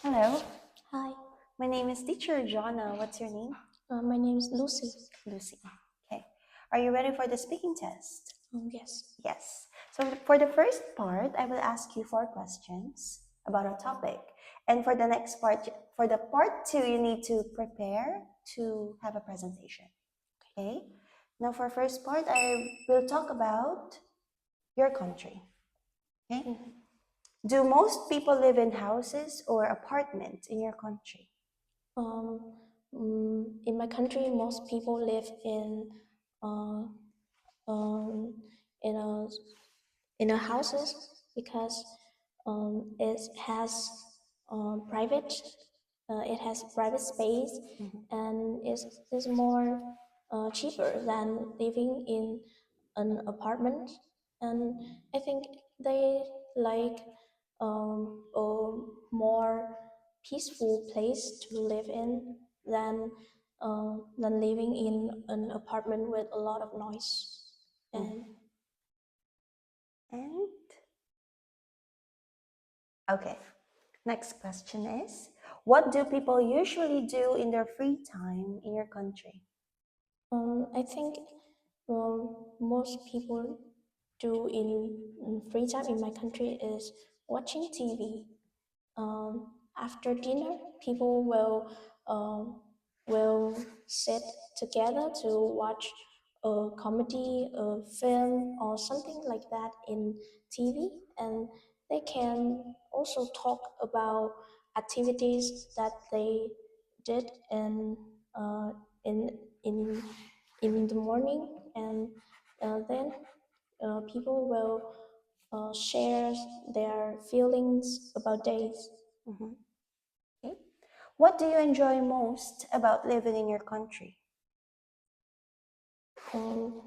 Hello, Hi, my name is Teacher Jonna. What's your name? my name is Lucy. Lucy. Okay. Are you ready for the speaking test? Yes. Yes. So for the first part, I will ask you four questions about a topic. And for the next part, for the part two, you need to prepare to have a presentation. Okay. Now for first part, I will talk about your country. Okay. Mhm. Do most people live in houses or apartments in your country? Um, in my country, most people live uh, um, in a houses because it has private it has private space Mhm. and is more cheaper than living in an apartment. And I think they like a more peaceful place to live in than living in an apartment with a lot of noise. And And okay, next question is, what do people usually do in their free time in your country? I think most people do in free time in my country is watching TV. After dinner, people will sit together to watch a comedy, a film, or something like that in TV, and they can also talk about activities that they did uh, in in in the morning, and then people will share their feelings about days. Mhm. Okay. What do you enjoy most about living in your country? Um,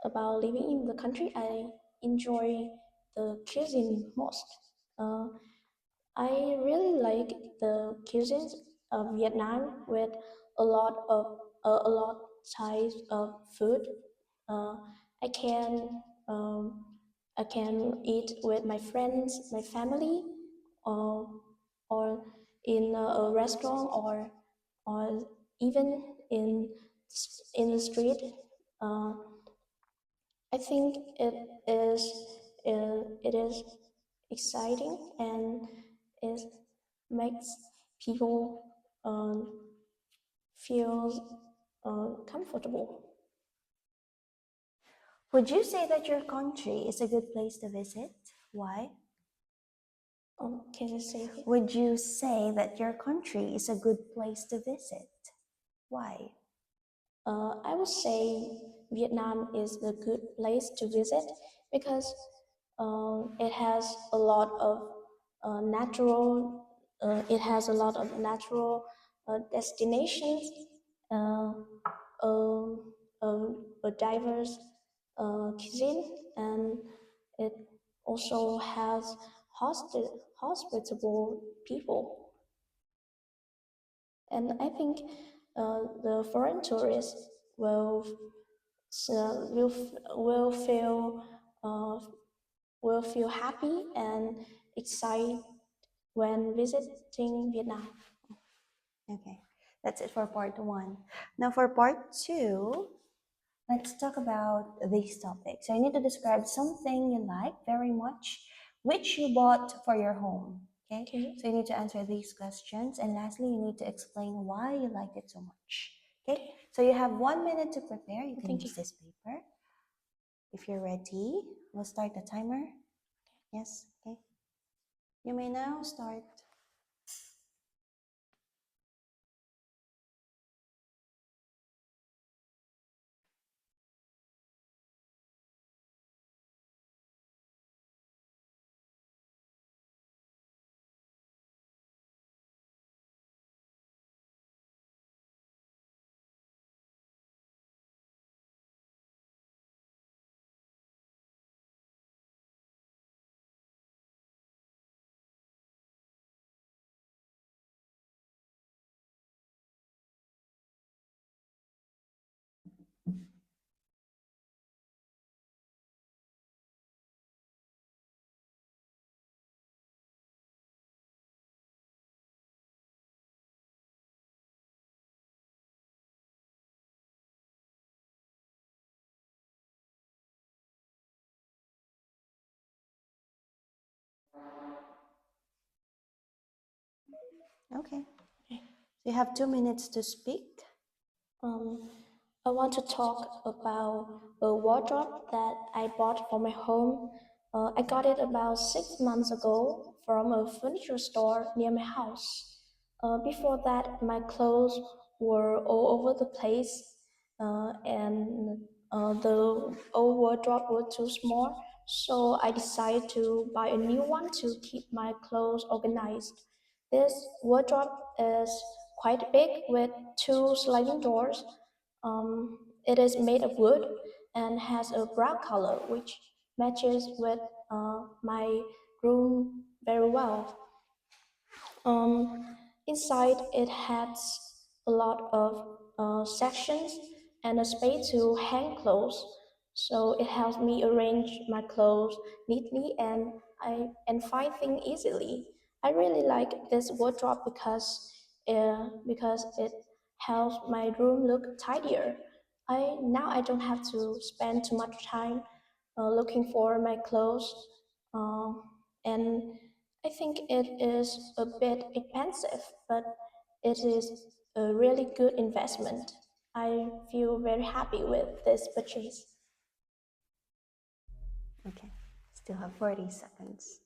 about living in the country, I enjoy the cuisine most. Uh, I really like the cuisines of Vietnam with a lot types of food. Uh, I can um, I can eat with my friends, my family, or or in a restaurant or even in the street. Uh, I think it is exciting and it makes people feel comfortable. Would you say that your country is a good place to visit? Why? Can you say? Would you say that your country is a good place to visit? Why? I would say Vietnam is a good place to visit because it has a lot of natural. It has a lot of natural destinations, uh, um, a diverse cuisine, and it also has hospitable people. And I think the foreign tourists will feel uh, will feel happy and excited when visiting Vietnam. Okay, that's it for part one. Now for part two, let's talk about these topics. So you need to describe something you like very much, which you bought for your home. Okay, Okay, so you need to answer these questions, and lastly, you need to explain why you liked it so much. Okay, so you have 1 minute to prepare. You can thank you. use this paper. If you're ready, we'll start the timer. Yes, okay. You may now start. Okay. So you have 2 minutes to speak. Um, I want to talk about a wardrobe that I bought for my home. I got it about 6 months ago from a furniture store near my house. Before that, my clothes were all over the place, and the old wardrobe was too small. So I decided to buy a new one to keep my clothes organized. This wardrobe is quite big with two sliding doors. It is made of wood and has a brown color, which matches with my room very well. Um, Inside, it has a lot of sections and a space to hang clothes, so it helps me arrange my clothes neatly and find things easily. I really like this wardrobe because it helps my room look tidier. I don't have to spend too much time looking for my clothes, uh, and I think it is a bit expensive, but it is a really good investment. I feel very happy with this purchase. Okay. Still have 40 seconds.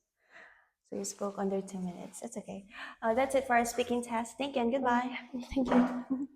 So you spoke under 2 minutes. That's okay. That's it for our speaking test. Thank you and goodbye. Thank you.